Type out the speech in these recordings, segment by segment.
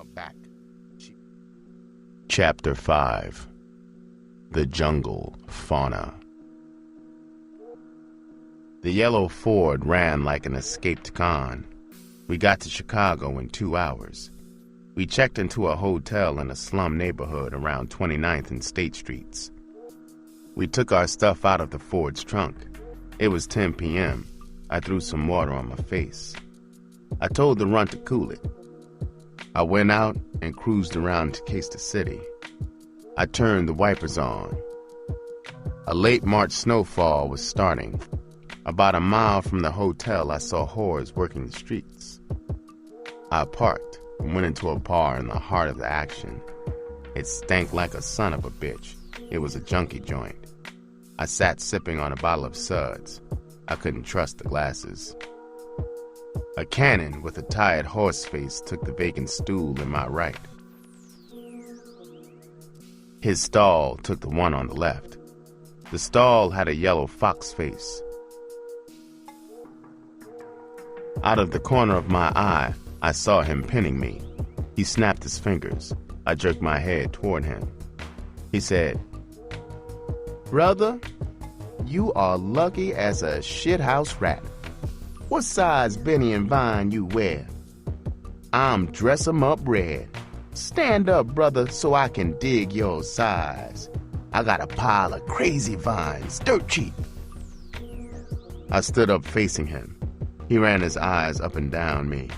her back. Chapter 5. The Jungle Fauna. The yellow Ford ran like an escaped con. We got to Chicago in 2 hours. We checked into a hotel in a slum neighborhood around 29th and State Streets. We took our stuff out of the Ford's trunk. It was 10 p.m. I threw some water on my face. I told the runt to cool it. I went out and cruised around Gangsta City. I turned the wipers on. A late March snowfall was starting. About a mile from the hotel, I saw whores working the streets. I parked and went into a bar in the heart of the action. It stank like a son of a bitch. It was a junkie joint. I sat sipping on a bottle of suds. I couldn't trust the glasses. A cannon with a tired horse face took the vacant stool in my right. His stall took the one on the left. The stall had a yellow fox face. Out of the corner of my eye, I saw him pinning me. He snapped his fingers. I jerked my head toward him. He said, "Brother, you are lucky as a shithouse rat. What size Benny and Vine you wear? I'm dress 'em up red. Stand up, brother, so I can dig your size. I got a pile of crazy vines, dirt cheap." I stood up facing him. He ran his eyes up and down me.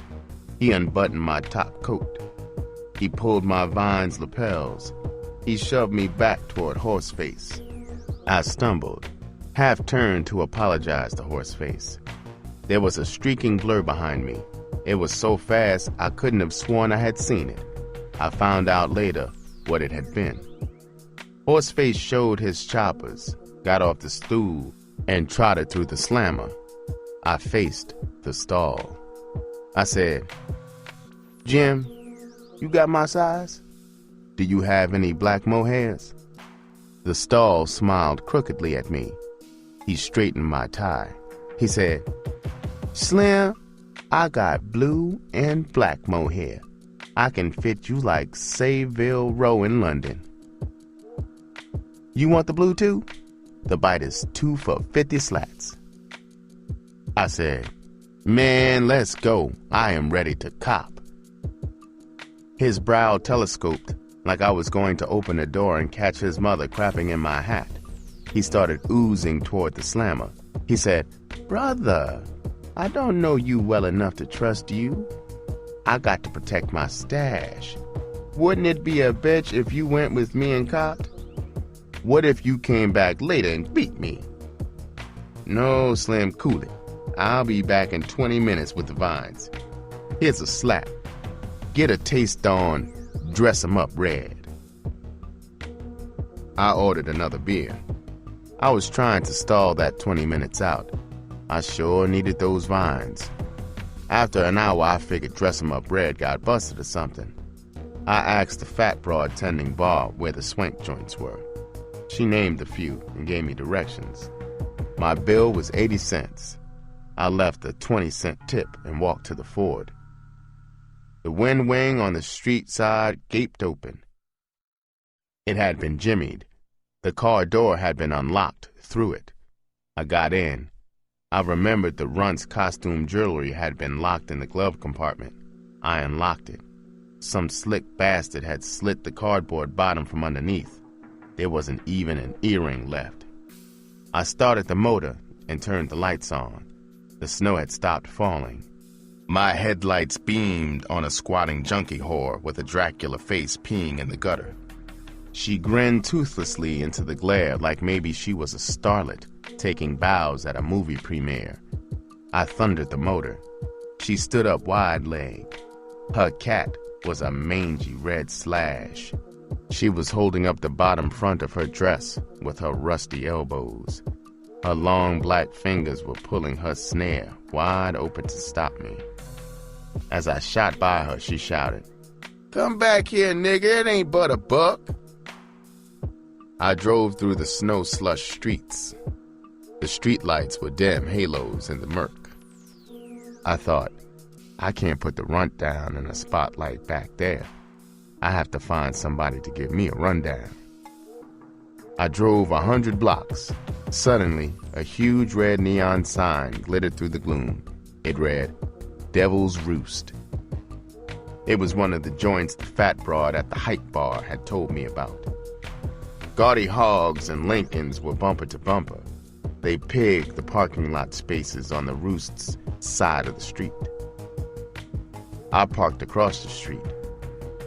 He unbuttoned my top coat. He pulled my vine's lapels. He shoved me back toward Horseface. I stumbled, half turned to apologize to Horseface. There was a streaking blur behind me. It was so fast I couldn't have sworn I had seen it. I found out later what it had been. Horseface showed his choppers, got off the stool, and trotted through the slammer. I faced the stall. I said, "Jim, you got my size? Do you have any black mohairs?" The stall smiled crookedly at me. He straightened my tie. He said, "Slim, I got blue and black mohair. I can fit you like Savile Row in London. You want the blue too? The bite is 2 for 50 slats." I said, "Man, let's go. I am ready to cop." His brow telescoped like I was going to open the door and catch his mother crapping in my hat. He started oozing toward the slammer. He said, "Brother, I don't know you well enough to trust you. I got to protect my stash. Wouldn't it be a bitch if you went with me and copped? What if you came back later and beat me?" "No, Slim, cool it. I'll be back in 20 minutes with the vines. Here's a slap. Get a taste on dress 'em up red." I ordered another beer. I was trying to stall that 20 minutes out. I sure needed those vines. After an hour, I figured dress 'em up red got busted or something. I asked the fat broad tending bar where the swank joints were. She named a few and gave me directions. My bill was 80 cents. I left a 20-cent tip and walked to the Ford. The wind wing on the street side gaped open. It had been jimmied. The car door had been unlocked through it. I got in. I remembered the runt's costume jewelry had been locked in the glove compartment. I unlocked it. Some slick bastard had slit the cardboard bottom from underneath. There wasn't even an earring left. I started the motor and turned the lights on. The snow had stopped falling. My headlights beamed on a squatting junkie whore with a Dracula face peeing in the gutter. She grinned toothlessly into the glare like maybe she was a starlet taking bows at a movie premiere. I thundered the motor. She stood up wide-legged. Her cat was a mangy red slash. She was holding up the bottom front of her dress with her rusty elbows. Her long black fingers were pulling her snare wide open to stop me. As I shot by her, she shouted, "Come back here, nigga, it ain't but a buck." I drove through the snow-slush streets. The streetlights were dim halos in the murk. I thought, I can't put the runt down in a spotlight back there. I have to find somebody to give me a rundown. I drove 100 blocks. Suddenly, a huge red neon sign glittered through the gloom. It read, Devil's Roost. It was one of the joints the fat broad at the Hype Bar had told me about. Gaudy hogs and Lincolns were bumper to bumper. They pigged the parking lot spaces on the Roost's side of the street. I parked across the street.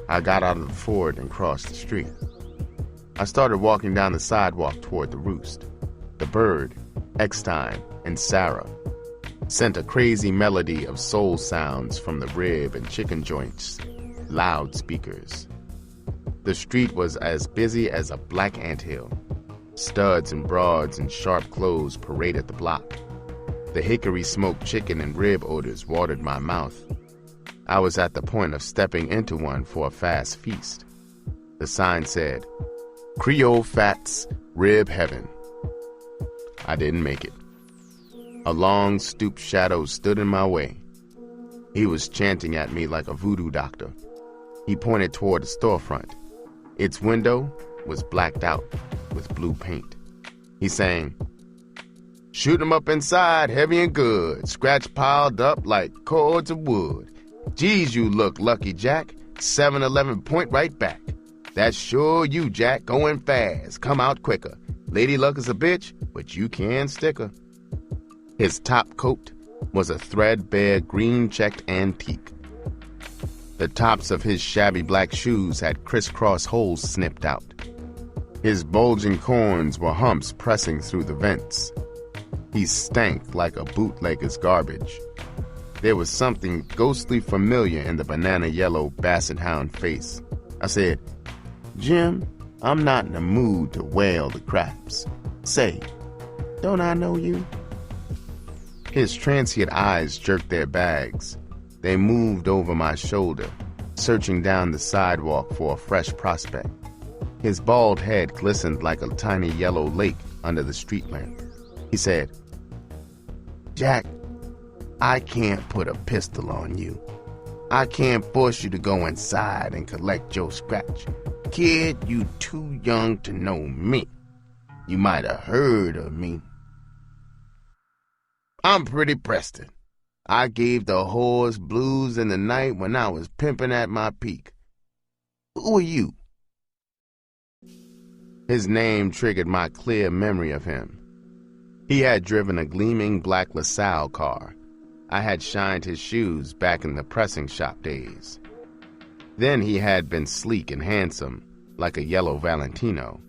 I got out of the Ford and crossed the street. I started walking down the sidewalk toward the Roost. The Bird, Eckstein, and Sarah sent a crazy melody of soul sounds from the rib and chicken joints, loudspeakers. The street was as busy as a black anthill. Studs and broads in sharp clothes paraded the block. The hickory smoked chicken and rib odors watered my mouth. I was at the point of stepping into one for a fast feast. The sign said, Creole Fats, Rib Heaven. I didn't make it. A long, stooped shadow stood in my way. He was chanting at me like a voodoo doctor. He pointed toward the storefront. Its window was blacked out with blue paint. He sang, Shoot 'em up inside, heavy and good, scratch piled up like cords of wood. Geez, you look lucky, Jack. 7-11 point right back. That's sure you, Jack, going fast. Come out quicker. Lady Luck is a bitch, but you can stick her. His top coat was a threadbare green-checked antique. The tops of his shabby black shoes had crisscross holes snipped out. His bulging corns were humps pressing through the vents. He stank like a bootlegger's garbage. There was something ghostly familiar in the banana-yellow basset hound face. I said, Jim, I'm not in the mood to wail the craps. Say, don't I know you? His transient eyes jerked their bags. They moved over my shoulder, searching down the sidewalk for a fresh prospect. His bald head glistened like a tiny yellow lake under the street lamp. He said, Jack, I can't put a pistol on you. I can't force you to go inside and collect your scratch. Kid, you too young to know me. You might have heard of me. I'm Pretty Preston. I gave the horse blues in the night when I was pimping at my peak. Who are you? His name triggered my clear memory of him. He had driven a gleaming black LaSalle car. I had shined his shoes back in the pressing shop days. Then he had been sleek and handsome, like a yellow Valentino.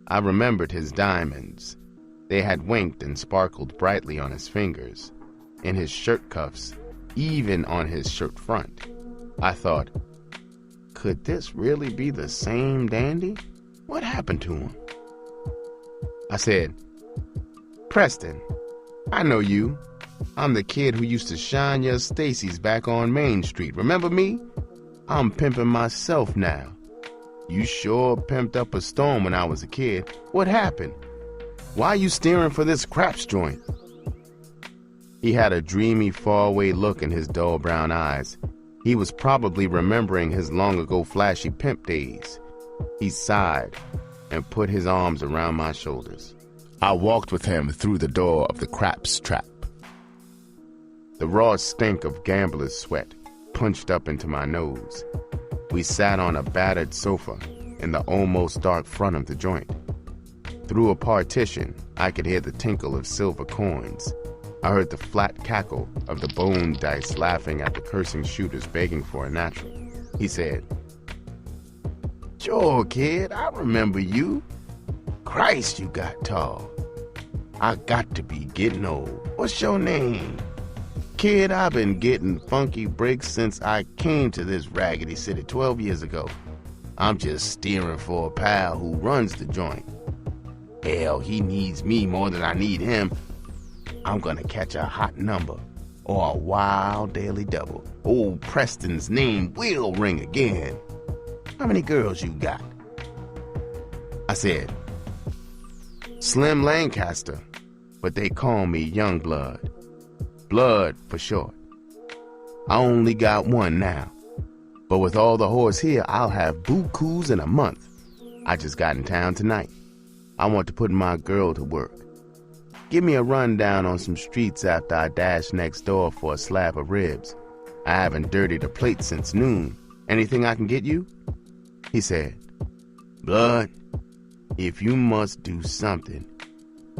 I remembered his diamonds. They had winked and sparkled brightly on his fingers, in his shirt cuffs, even on his shirt front. I thought, could this really be the same dandy? What happened to him? I said, Preston, I know you. I'm the kid who used to shine your Stacy's back on Main Street. Remember me? I'm pimping myself now. You sure pimped up a storm when I was a kid. What happened? Why you steering for this craps joint? He had a dreamy, faraway look in his dull brown eyes. He was probably remembering his long-ago flashy pimp days. He sighed and put his arms around my shoulders. I walked with him through the door of the craps trap. The raw stink of gambler's sweat punched up into my nose. We sat on a battered sofa in the almost dark front of the joint. Through a partition, I could hear the tinkle of silver coins. I heard the flat cackle of the bone dice laughing at the cursing shooters begging for a natural. He said, Sure, kid, I remember you. Christ, you got tall. I got to be getting old. What's your name? Kid, I've been getting funky breaks since I came to this raggedy city 12 years ago. I'm just steering for a pal who runs the joint. Hell, he needs me more than I need him. I'm gonna catch a hot number or a wild daily double. Old Preston's name will ring again. How many girls you got? I said, Slim Lancaster, but they call me Young Blood. Blood for short. I only got one now. But with all the whores here, I'll have bukus in a month. I just got in town tonight. I want to put my girl to work. Give me a rundown on some streets after I dash next door for a slab of ribs. I haven't dirtied a plate since noon. Anything I can get you?" He said, "Blood, if you must do something,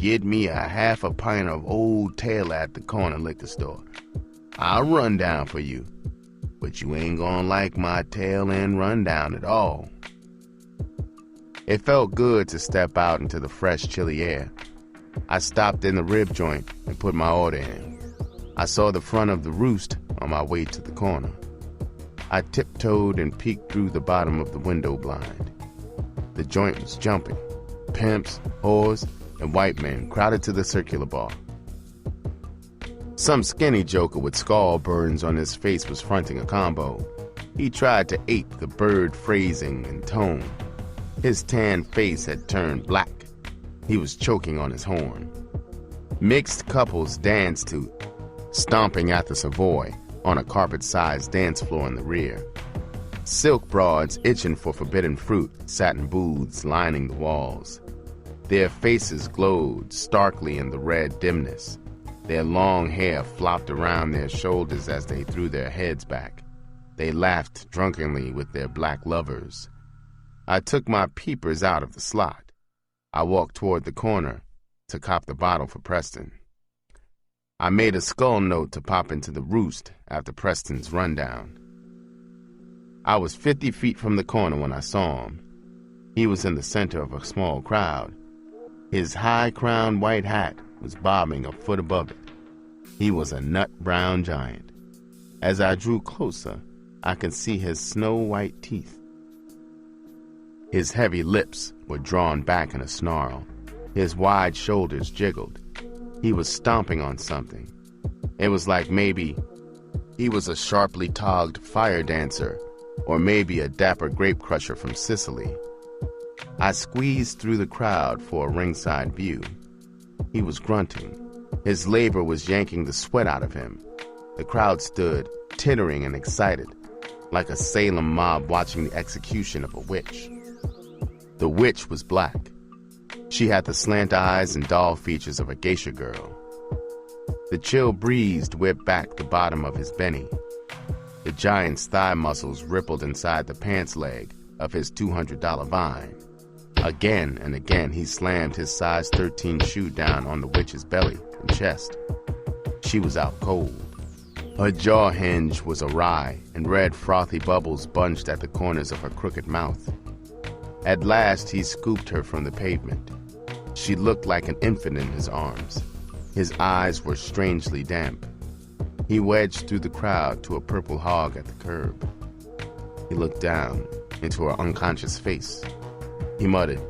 get me a half a pint of Old Tailor at the corner liquor store. I'll run down for you, but you ain't gonna like my tail end rundown at all." It felt good to step out into the fresh, chilly air. I stopped in the rib joint and put my order in. I saw the front of the Roost on my way to the corner. I tiptoed and peeked through the bottom of the window blind. The joint was jumping. Pimps, whores, and white men crowded to the circular bar. Some skinny joker with skull burns on his face was fronting a combo. He tried to ape the Bird phrasing and tone. His tan face had turned black. He was choking on his horn. Mixed couples danced to Stomping at the Savoy on a carpet-sized dance floor in the rear. Silk broads itching for forbidden fruit sat in booths lining the walls. Their faces glowed starkly in the red dimness. Their long hair flopped around their shoulders as they threw their heads back. They laughed drunkenly with their black lovers. I took my peepers out of the slot. I walked toward the corner to cop the bottle for Preston. I made a skull note to pop into the Roost after Preston's rundown. I was 50 feet from the corner when I saw him. He was in the center of a small crowd. His high-crowned white hat was bobbing a foot above it. He was a nut-brown giant. As I drew closer, I could see his snow-white teeth. His heavy lips were drawn back in a snarl. His wide shoulders jiggled. He was stomping on something. It was like maybe he was a sharply togged fire dancer, or maybe a dapper grape crusher from Sicily. I squeezed through the crowd for a ringside view. He was grunting. His labor was yanking the sweat out of him. The crowd stood, tittering and excited, like a Salem mob watching the execution of a witch. The witch was black. She had the slant eyes and doll features of a geisha girl. The chill breeze whipped back the bottom of his benny. The giant's thigh muscles rippled inside the pants leg of his $200 vine. Again and again he slammed his size 13 shoe down on the witch's belly and chest. She was out cold. Her jaw hinge was awry, and red frothy bubbles bunched at the corners of her crooked mouth. At last he scooped her from the pavement. She looked like an infant in his arms. His eyes were strangely damp. He wedged through the crowd to a purple hog at the curb. He looked down into her unconscious face. He muttered,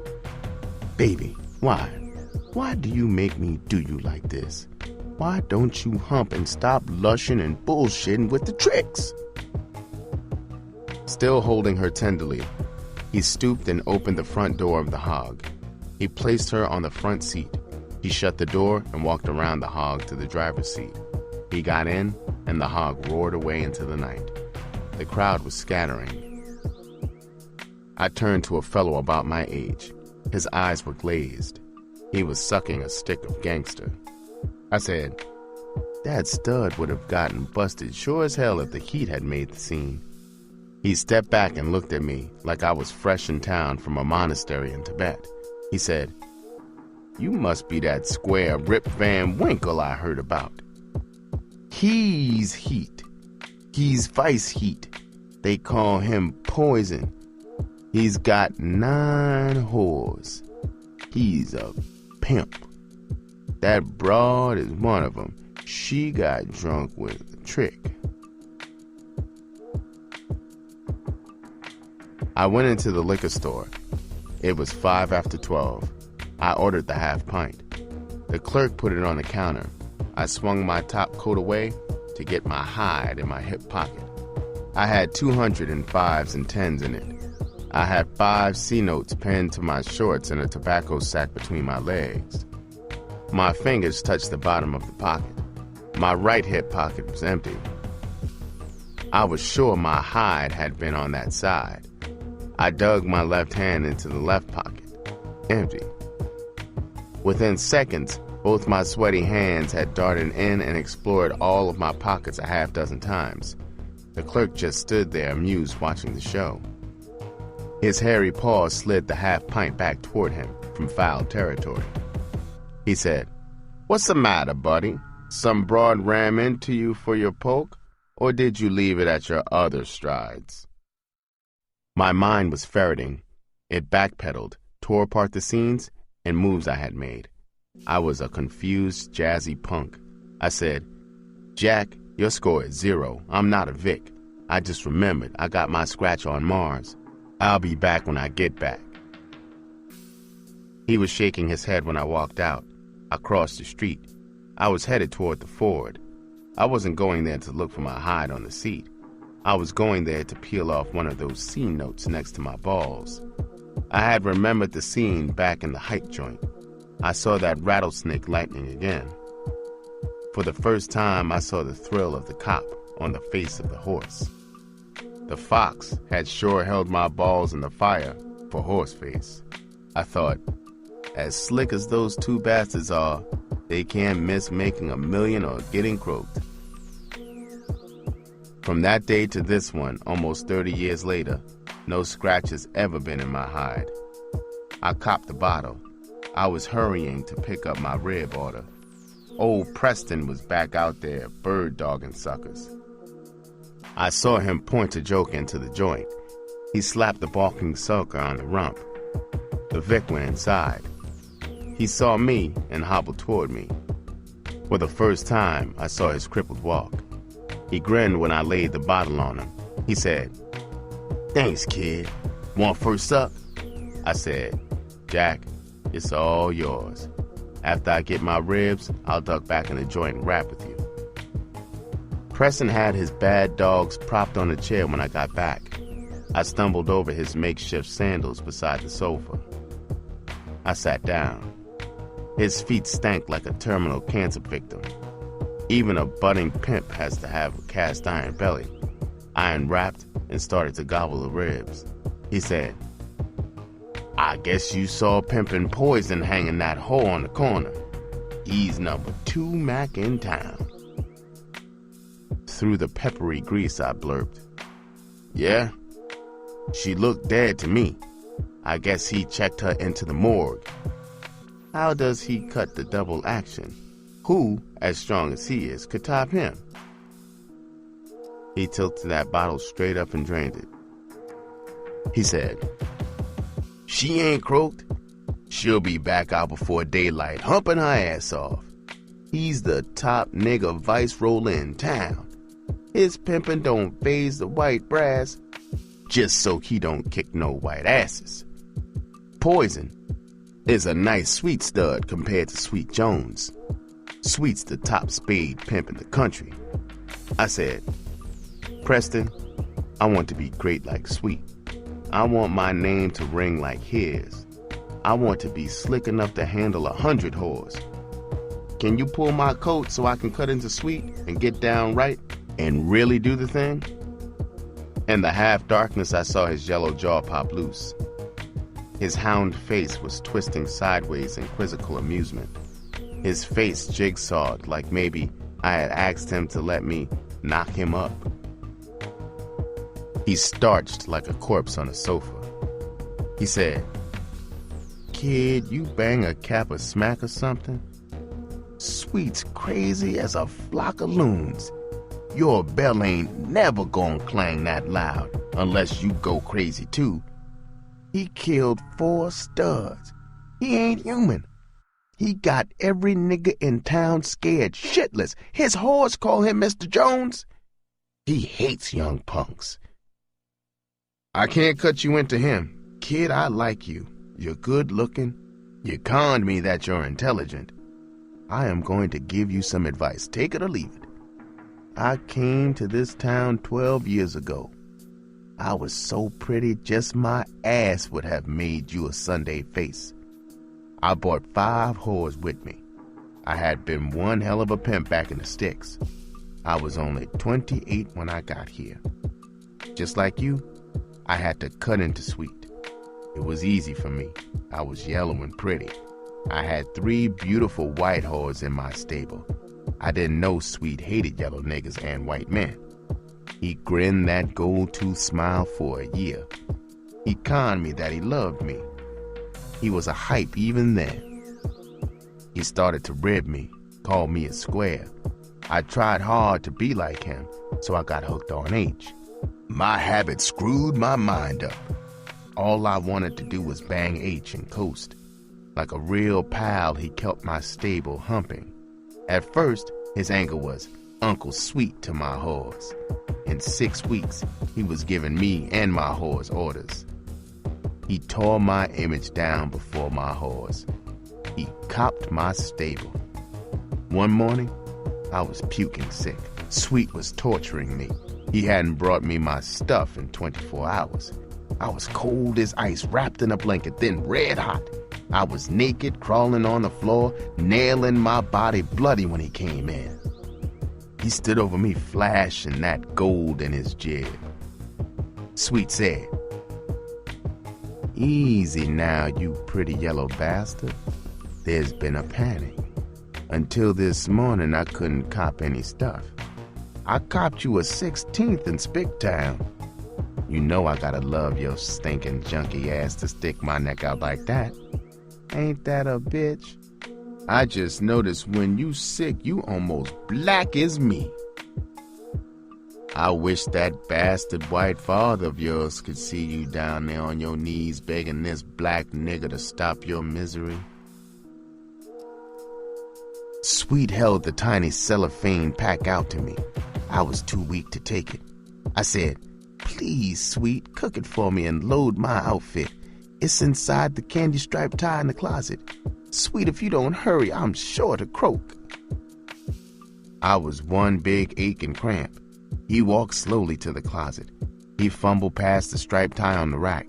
"Baby, why? Why do you make me do you like this? Why don't you hump and stop lushing and bullshitting with the tricks?" Still holding her tenderly, he stooped and opened the front door of the hog. He placed her on the front seat. He shut the door and walked around the hog to the driver's seat. He got in, and the hog roared away into the night. The crowd was scattering. I turned to a fellow about my age. His eyes were glazed. He was sucking a stick of Gangsta. I said, "That stud would have gotten busted sure as hell if the heat had made the scene." He stepped back and looked at me like I was fresh in town from a monastery in Tibet. He said, "You must be that square Rip Van Winkle I heard about." He's heat. He's vice heat. They call him poison. He's got 9 whores. He's a pimp. That broad is one of them. She got drunk with a trick. I went into the liquor store. It was 5 after 12. I ordered the half pint. The clerk put it on the counter. I swung my top coat away to get my hide in my hip pocket. I had 205s and 10s in it. I had 5 C-notes pinned to my shorts and a tobacco sack between my legs. My fingers touched the bottom of the pocket. My right hip pocket was empty. I was sure my hide had been on that side. I dug my left hand into the left pocket. Empty. Within seconds, both my sweaty hands had darted in and explored all of my pockets a half dozen times. The clerk just stood there amused watching the show. His hairy paws slid the half pint back toward him from foul territory. He said, "What's the matter, buddy? Some broad ram into you for your poke, or did you leave it at your other strides?" My mind was ferreting. It backpedaled, tore apart the scenes and moves I had made. I was a confused, jazzy punk. I said, "Jack, your score is 0. I'm not a Vic. I just remembered I got my scratch on Mars. I'll be back when I get back." He was shaking his head when I walked out. I crossed the street. I was headed toward the Ford. I wasn't going there to look for my hide on the seat. I was going there to peel off one of those C notes next to my balls. I had remembered the scene back in the hike joint. I saw that rattlesnake lightning again. For the first time, I saw the thrill of the cop on the face of the horse. The fox had sure held my balls in the fire for horse face. I thought, as slick as those two bastards are, they can't miss making $1 million or getting croaked. From that day to this one, almost 30 years later, no scratch has ever been in my hide. I copped the bottle. I was hurrying to pick up my rib order. Old Preston was back out there bird dogging suckers. I saw him point a joke into the joint. He slapped the balking sucker on the rump. The Vic went inside. He saw me and hobbled toward me. For the first time, I saw his crippled walk. He grinned when I laid the bottle on him. He said, "Thanks, kid. Want first suck?" I said, "Jack, it's all yours. After I get my ribs, I'll duck back in the joint and rap with you." Preston had his bad dogs propped on a chair when I got back. I stumbled over his makeshift sandals beside the sofa. I sat down. His feet stank like a terminal cancer victim. Even a budding pimp has to have a cast iron belly. I unwrapped and started to gobble the ribs. He said, "I guess you saw Pimpin Poison hanging that hoe on the corner. He's number 2 Mack in town." Through the peppery grease, I blurped, "Yeah, she looked dead to me. I guess he checked her into the morgue." How does he cut the double action? Who, as strong as he is, could top him? He tilted that bottle straight up and drained it. He said, "She ain't croaked. She'll be back out before daylight, humping her ass off. He's the top nigga viceroy in town. His pimpin' don't faze the white brass, just so he don't kick no white asses. Poison is a nice sweet stud compared to Sweet Jones. Sweet's the top spade pimp in the country." I said, "Preston, I want to be great like Sweet. I want my name to ring like his. I want to be slick enough to handle 100 whores. Can you pull my coat so I can cut into Sweet and get down right and really do the thing?" In the half darkness, I saw his yellow jaw pop loose. His hound face was twisting sideways in quizzical amusement. His face jigsawed like maybe I had asked him to let me knock him up. He starched like a corpse on a sofa. He said, "Kid, you bang a cap of smack or something? Sweet's crazy as a flock of loons. Your bell ain't never gonna clang that loud unless you go crazy too. He killed 4 studs. He ain't human. He got every nigga in town scared shitless. His whores call him Mr. Jones. He hates young punks. I can't cut you into him. Kid, I like you. You're good looking. You conned me that you're intelligent. I am going to give you some advice. Take it or leave it. I came to this town 12 years ago. I was so pretty, just my ass would have made you a Sunday face. I brought 5 whores with me. I had been one hell of a pimp back in the sticks. I was only 28 when I got here. Just like you, I had to cut into Sweet. It was easy for me. I was yellow and pretty. I had 3 beautiful white whores in my stable. I didn't know Sweet hated yellow niggas and white men. He grinned that gold-tooth smile for a year. He conned me that he loved me. He was a hype even then. He started to rib me, called me a square. I tried hard to be like him, so I got hooked on H. My habit screwed my mind up. All I wanted to do was bang H and coast. Like a real pal, he kept my stable humping. At first, his angle was Uncle Sweet to my whores. In 6 weeks, he was giving me and my whores orders. He tore my image down before my whores. He copped my stable. One morning, I was puking sick. Sweet was torturing me. He hadn't brought me my stuff in 24 hours. I was cold as ice, wrapped in a blanket, then red hot. I was naked, crawling on the floor, nailing my body bloody when he came in. He stood over me, flashing that gold in his jib. Sweet said, "Easy now, you pretty yellow bastard. There's been a panic. Until this morning, I couldn't cop any stuff. I copped you a 16th in Spicktown. You know I gotta love your stinking junky ass to stick my neck out like that. Ain't that a bitch? I just noticed when you sick, you almost black as me. I wish that bastard white father of yours could see you down there on your knees begging this black nigger to stop your misery." Sweet held the tiny cellophane pack out to me. I was too weak to take it. I said, "Please, Sweet, cook it for me and load my outfit. It's inside the candy-striped tie in the closet. Sweet, if you don't hurry, I'm sure to croak." I was one big ache and cramp. He walked slowly to the closet. He fumbled past the striped tie on the rack.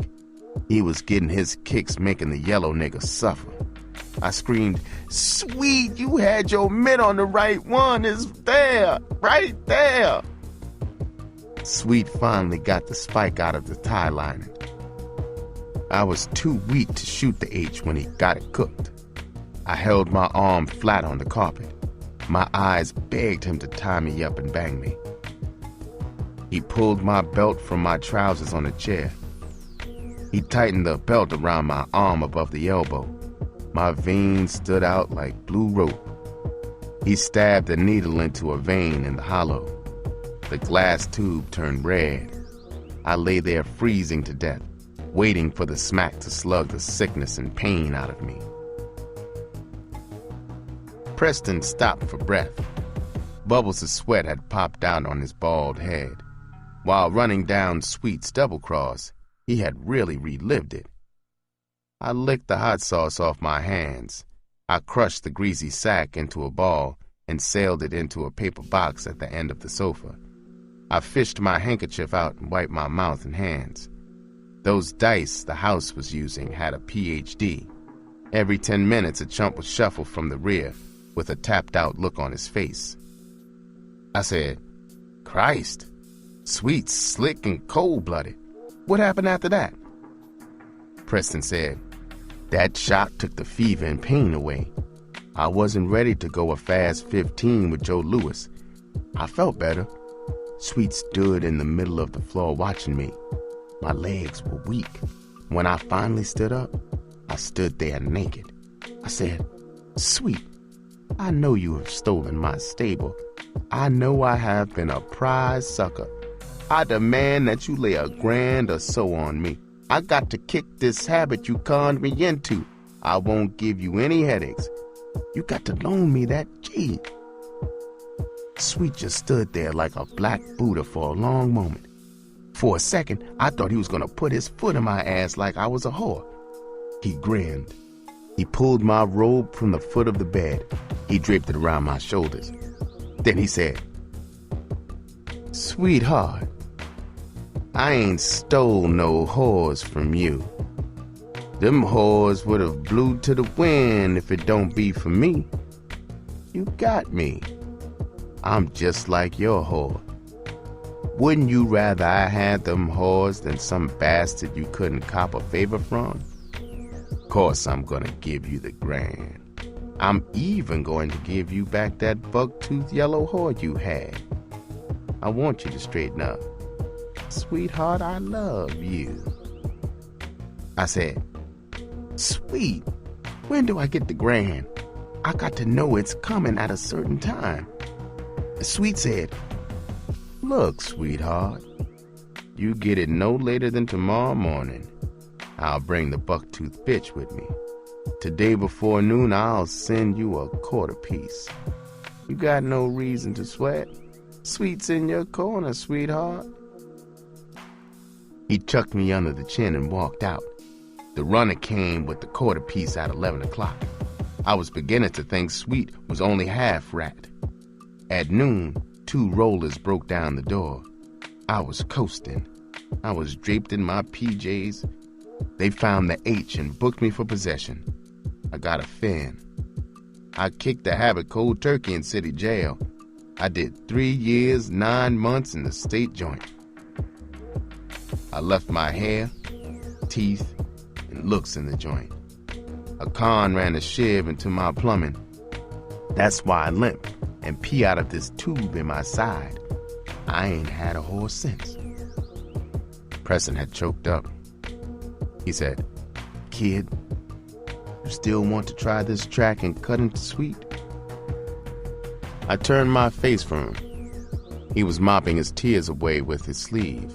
He was getting his kicks, making the yellow nigga suffer. I screamed, "Sweet, you had your mitt on the right one. It's there, right there." Sweet finally got the spike out of the tie lining. I was too weak to shoot the H when he got it cooked. I held my arm flat on the carpet. My eyes begged him to tie me up and bang me. He pulled my belt from my trousers on a chair. He tightened the belt around my arm above the elbow. My veins stood out like blue rope. He stabbed a needle into a vein in the hollow. The glass tube turned red. I lay there freezing to death, waiting for the smack to slug the sickness and pain out of me. Preston stopped for breath. Bubbles of sweat had popped out on his bald head. While running down Sweet's double cross, he had really relived it. I licked the hot sauce off my hands. I crushed the greasy sack into a ball and sailed it into a paper box at the end of the sofa. I fished my handkerchief out and wiped my mouth and hands. Those dice the house was using had a PhD. Every 10 minutes, a chump would shuffle from the rear with a tapped-out look on his face. I said, "Christ, Sweet's slick and cold-blooded. What happened after that?" Preston said, "That shot took the fever and pain away. I wasn't ready to go a fast 15 with Joe Louis. I felt better." Sweet stood in the middle of the floor watching me. My legs were weak. When I finally stood up, I stood there naked. I said, "Sweet, I know you have stolen my stable. I know I have been a prize sucker. I demand that you lay $1,000 or so on me. I got to kick this habit you conned me into. I won't give you any headaches. You got to loan me that G." Sweet just stood there like a black Buddha for a long moment. For a second, I thought he was going to put his foot in my ass like I was a whore. He grinned. He pulled my robe from the foot of the bed. He draped it around my shoulders. Then he said, "Sweetheart, I ain't stole no whores from you. Them whores would have blew to the wind if it don't be for me. You got me. I'm just like your whore. Wouldn't you rather I had them whores than some bastard you couldn't cop a favor from? Course I'm gonna give you the grand. I'm even going to give you back that buck-toothed yellow whore you had. I want you to straighten up. Sweetheart, I love you. I said, sweet, when do I get the grand? I got to know it's coming at a certain time. Sweet said, look, sweetheart, you get it no later than tomorrow morning. I'll bring the buck-toothed bitch with me. Today before noon, I'll send you a quarter piece. You got no reason to sweat. Sweet's in your corner, sweetheart. He chucked me under the chin and walked out. The runner came with the quarter piece at 11 o'clock. I was beginning to think Sweet was only half rat. At noon, 2 rollers broke down the door. I was coasting. I was draped in my PJs. They found the H and booked me for possession. I got a fin. I kicked the habit cold turkey in city jail. I did 3 years, 9 months in the state joint. I left my hair, teeth, and looks in the joint. A con ran a shiv into my plumbing. That's why I limp and pee out of this tube in my side. I ain't had a horse since. Preston had choked up. He said, kid, you still want to try this track and cut into Sweet? I turned my face from him. He was mopping his tears away with his sleeve.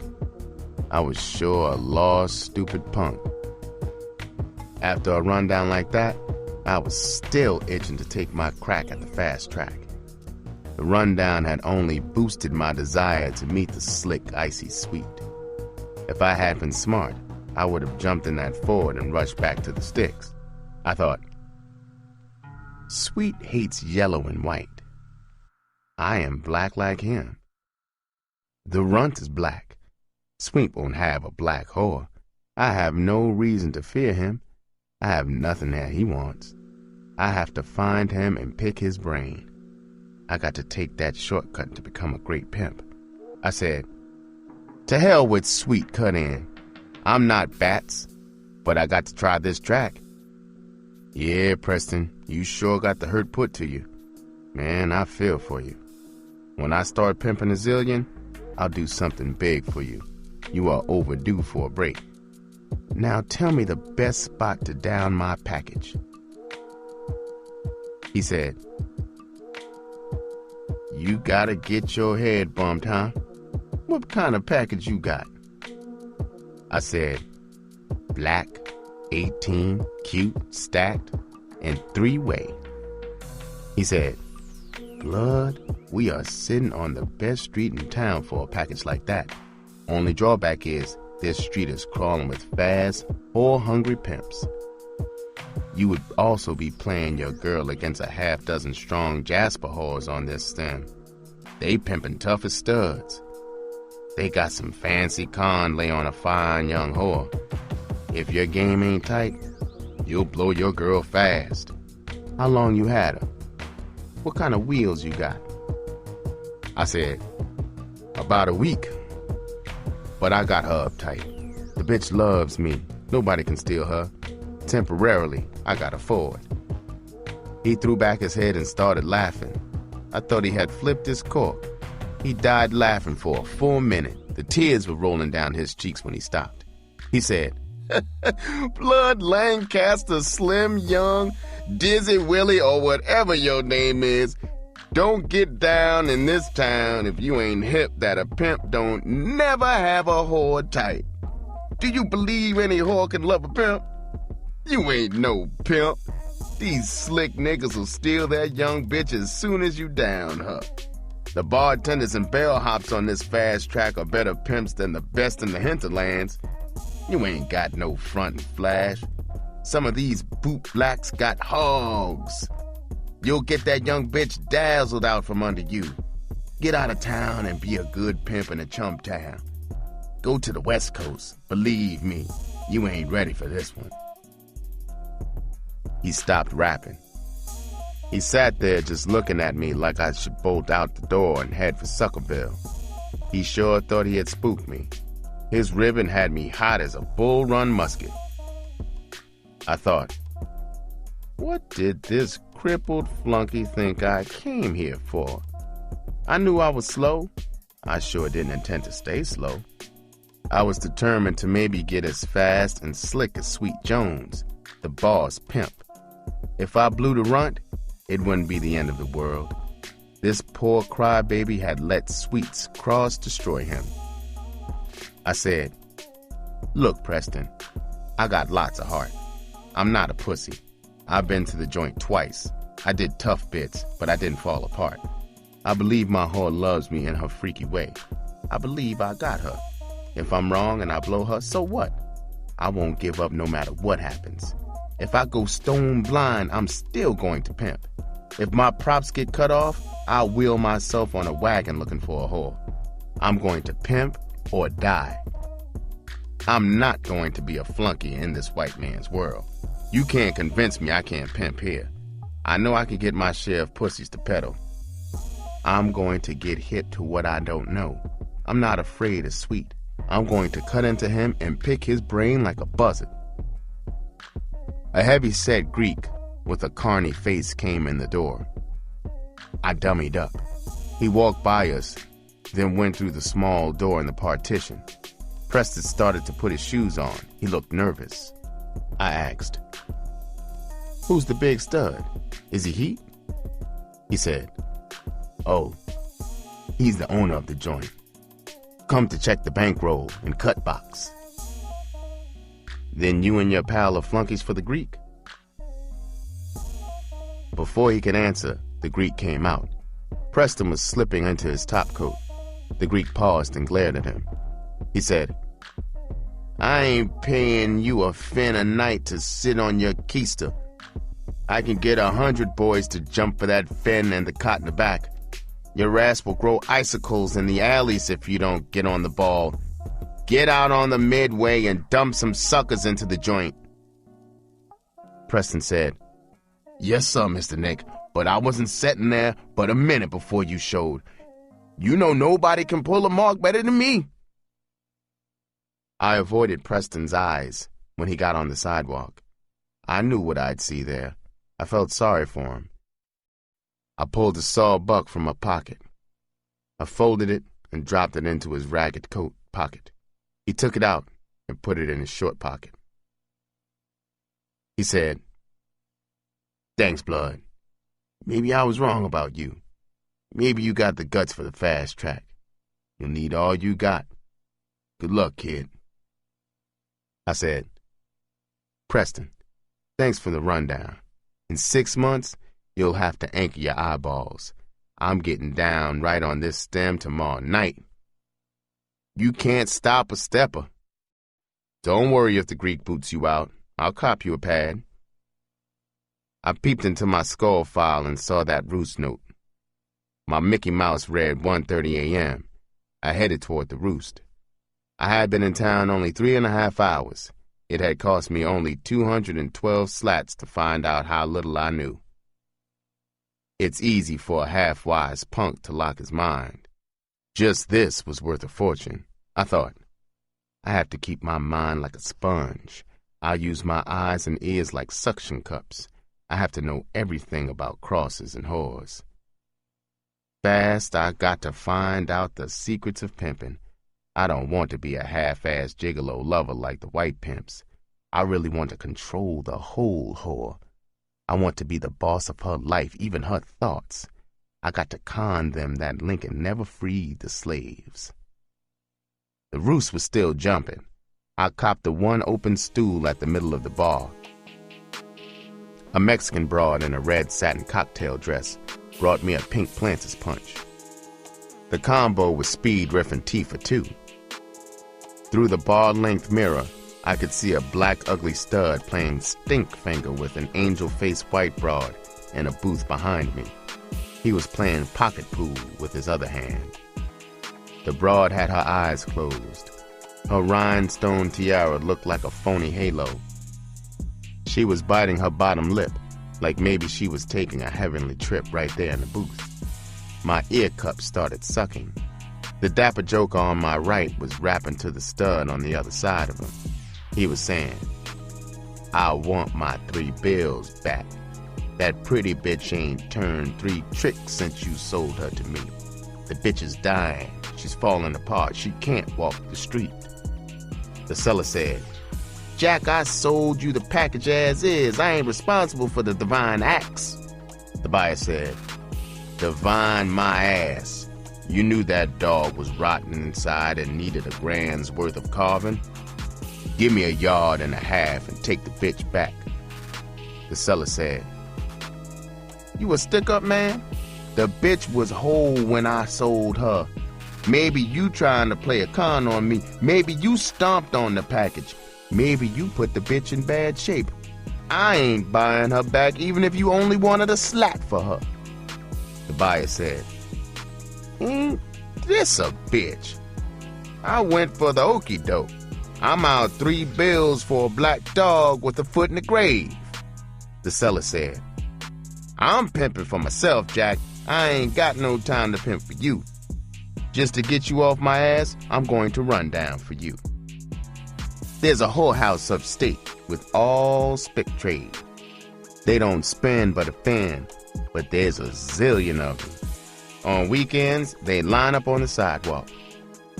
I was sure a lost, stupid punk. After a rundown like that, I was still itching to take my crack at the fast track. The rundown had only boosted my desire to meet the slick, icy Sweet. If I had been smart, I would have jumped in that Ford and rushed back to the sticks. I thought, Sweet hates yellow and white. I am black like him. The runt is black. Sweet won't have a black whore. I have no reason to fear him. I have nothing that he wants. I have to find him and pick his brain. I got to take that shortcut to become a great pimp. I said, to hell with Sweet cut in. I'm not Bats, but I got to try this track. Yeah, Preston, you sure got the hurt put to you. Man, I feel for you. When I start pimping a zillion, I'll do something big for you. You are overdue for a break. Now tell me the best spot to down my package. He said, you gotta get your head bumped, huh? What kind of package you got? I said, black, 18, cute, stacked, and 3-way. He said, blood, we are sitting on the best street in town for a package like that. Only drawback is this street is crawling with fast, whore-hungry pimps. You would also be playing your girl against a half-dozen strong Jasper whores on this stem. They pimping tough as studs. They got some fancy con lay on a fine young whore. If your game ain't tight, you'll blow your girl fast. How long you had her? What kind of wheels you got? I said, about a week. But I got her uptight. The bitch loves me. Nobody can steal her. Temporarily, I got a Ford. He threw back his head and started laughing. I thought he had flipped his cork. He died laughing for a full minute. The tears were rolling down his cheeks when he stopped. He said, Blood Lancaster, Slim Young, Dizzy Willie, or whatever your name is, don't get down in this town if you ain't hip that a pimp don't never have a whore tight. Do you believe any whore can love a pimp? You ain't no pimp. These slick niggas will steal that young bitch as soon as you down her. The bartenders and bellhops on this fast track are better pimps than the best in the hinterlands. You ain't got no front and flash. Some of these boot blacks got hogs. You'll get that young bitch dazzled out from under you. Get out of town and be a good pimp in a chump town. Go to the West Coast. Believe me, you ain't ready for this one. He stopped rapping. He sat there just looking at me like I should bolt out the door and head for Suckerville. He sure thought he had spooked me. His ribbon had me hot as a bull-run musket. I thought, what did this crippled flunky think I came here for? I knew I was slow. I sure didn't intend to stay slow. I was determined to maybe get as fast and slick as Sweet Jones, the boss pimp. If I blew the runt, it wouldn't be the end of the world. This poor crybaby had let Sweet's cross destroy him. I said, look, Preston, I got lots of heart. I'm not a pussy. I've been to the joint twice. I did tough bits, but I didn't fall apart. I believe my whore loves me in her freaky way. I believe I got her. If I'm wrong and I blow her, so what? I won't give up no matter what happens. If I go stone blind, I'm still going to pimp. If my props get cut off, I'll wheel myself on a wagon looking for a whore. I'm going to pimp or die. I'm not going to be a flunky in this white man's world. You can't convince me I can't pimp here. I know I can get my share of pussies to peddle. I'm going to get hip to what I don't know. I'm not afraid of Sweet. I'm going to cut into him and pick his brain like a buzzard. A heavy-set Greek with a carny face came in the door. I dummied up. He walked by us, then went through the small door in the partition. Preston started to put his shoes on. He looked nervous. I asked, "Who's the big stud? Is he heat?" He said, "Oh, he's the owner of the joint. Come to check the bankroll and cut box." "Then you and your pal are flunkies for the Greek?" Before he could answer, the Greek came out. Preston was slipping into his topcoat. The Greek paused and glared at him. He said, "I ain't paying you a fin a night to sit on your keister. I can get 100 boys to jump for that fin and the cot in the back. Your ass will grow icicles in the alleys if you don't get on the ball. Get out on the midway and dump some suckers into the joint." Preston said, "Yes, sir, Mr. Nick, but I wasn't sitting there but a minute before you showed. You know nobody can pull a mark better than me." I avoided Preston's eyes when he got on the sidewalk. I knew what I'd see there. I felt sorry for him. I pulled a saw buck from my pocket. I folded it and dropped it into his ragged coat pocket. He took it out and put it in his short pocket. He said, "Thanks, Blood. Maybe I was wrong about you. Maybe you got the guts for the fast track. You'll need all you got. Good luck, kid." I said, "Preston, thanks for the rundown. In 6 months, you'll have to anchor your eyeballs. I'm getting down right on this stem tomorrow night. You can't stop a stepper. Don't worry if the Greek boots you out. I'll cop you a pad." I peeped into my skull file and saw that roost note. My Mickey Mouse read 1:30 a.m. I headed toward the roost. I had been in town only 3.5 hours. It had cost me only 212 slats to find out how little I knew. It's easy for a half-wise punk to lock his mind. Just this was worth a fortune. I thought, I have to keep my mind like a sponge. I'll use my eyes and ears like suction cups. I have to know everything about crosses and whores. Fast, I got to find out the secrets of pimping. I don't want to be a half-ass gigolo lover like the white pimps. I really want to control the whole whore. I want to be the boss of her life, even her thoughts. I got to con them that Lincoln never freed the slaves. The roost was still jumping. I copped the one open stool at the middle of the bar. A Mexican broad in a red satin cocktail dress brought me a pink Planters punch. The combo was Speed, Riff, and T for 2. Through the bar-length mirror, I could see a black ugly stud playing stink finger with an angel-faced white broad in a booth behind me. He was playing pocket pool with his other hand. The broad had her eyes closed. Her rhinestone tiara looked like a phony halo. She was biting her bottom lip, like maybe she was taking a heavenly trip right there in the booth. My ear cup started sucking. The dapper joker on my right was rapping to the stud on the other side of him. He was saying, "I want my 3 bills back. That pretty bitch ain't turned 3 tricks since you sold her to me. The bitch is dying. She's falling apart. She can't walk the street." The seller said, "Jack, I sold you the package as is. I ain't responsible for the divine acts." The buyer said, "Divine my ass. You knew that dog was rotten inside and needed $1,000's worth of carving? Give me 1.5 yards and take the bitch back." The seller said, "You a stick-up man? The bitch was whole when I sold her. Maybe you trying to play a con on me. Maybe you stomped on the package. Maybe you put the bitch in bad shape. I ain't buying her back even if you only wanted a slap for her." The buyer said, "Ain't this a bitch? I went for the okie doke. I'm out 3 bills for a black dog with a foot in the grave." The seller said, "I'm pimping for myself, Jack. I ain't got no time to pimp for you. Just to get you off my ass, I'm going to run down for you. There's a whorehouse upstate with all spick trade. They don't spend but a fan, but there's a zillion of them. On weekends, they line up on the sidewalk.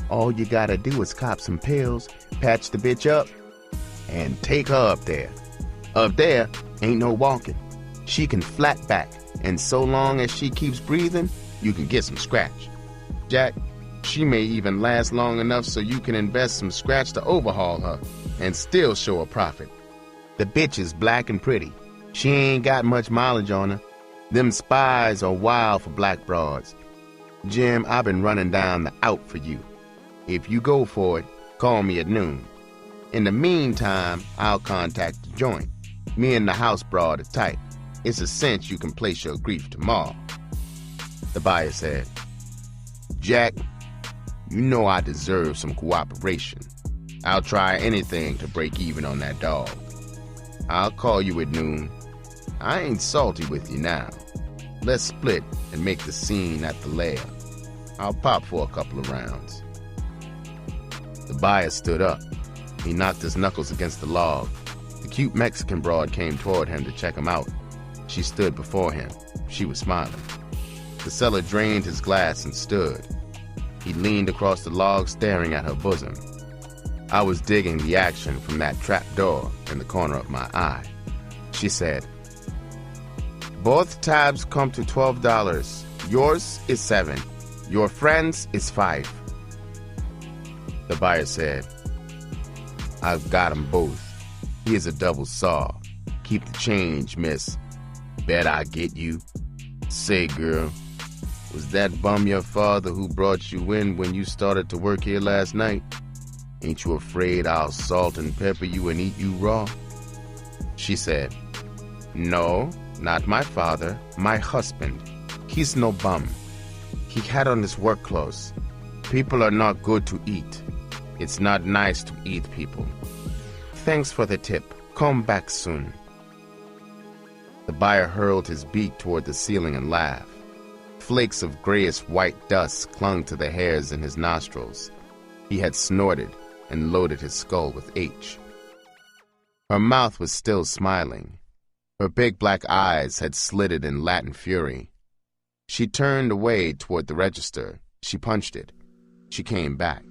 All you gotta do is cop some pills, patch the bitch up, and take her up there. Up there, ain't no walking. She can flat back, and so long as she keeps breathing, you can get some scratch. Jack, she may even last long enough so you can invest some scratch to overhaul her and still show a profit. The bitch is black and pretty. She ain't got much mileage on her. Them spies are wild for black broads. Jim, I've been running down the out for you. If you go for it, call me at noon. In the meantime, I'll contact the joint. Me and the house broad are tight. It's a cinch you can place your grief tomorrow." The buyer said, "Jack, you know I deserve some cooperation. I'll try anything to break even on that dog. I'll call you at noon. I ain't salty with you now. Let's split and make the scene at the lair. I'll pop for a couple of rounds." The buyer stood up. He knocked his knuckles against the log. The cute Mexican broad came toward him to check him out. She stood before him. She was smiling. The seller drained his glass and stood. He leaned across the log, staring at her bosom. I was digging the action from that trap door in the corner of my eye. She said, "Both tabs come to $12. Yours is $7. Your friend's is $5. The buyer said, "I've got 'em both. Here's a double saw. Keep the change, miss. Bet I get you. Say, girl, was that bum your father who brought you in when you started to work here last night? Ain't you afraid I'll salt and pepper you and eat you raw?" She said, "No, not my father, my husband. He's no bum. He had on his work clothes. People are not good to eat. It's not nice to eat people. Thanks for the tip. Come back soon." The buyer hurled his beak toward the ceiling and laughed. Flakes of grayish-white dust clung to the hairs in his nostrils. He had snorted and loaded his skull with H. Her mouth was still smiling. Her big black eyes had slitted in Latin fury. She turned away toward the register. She punched it. She came back.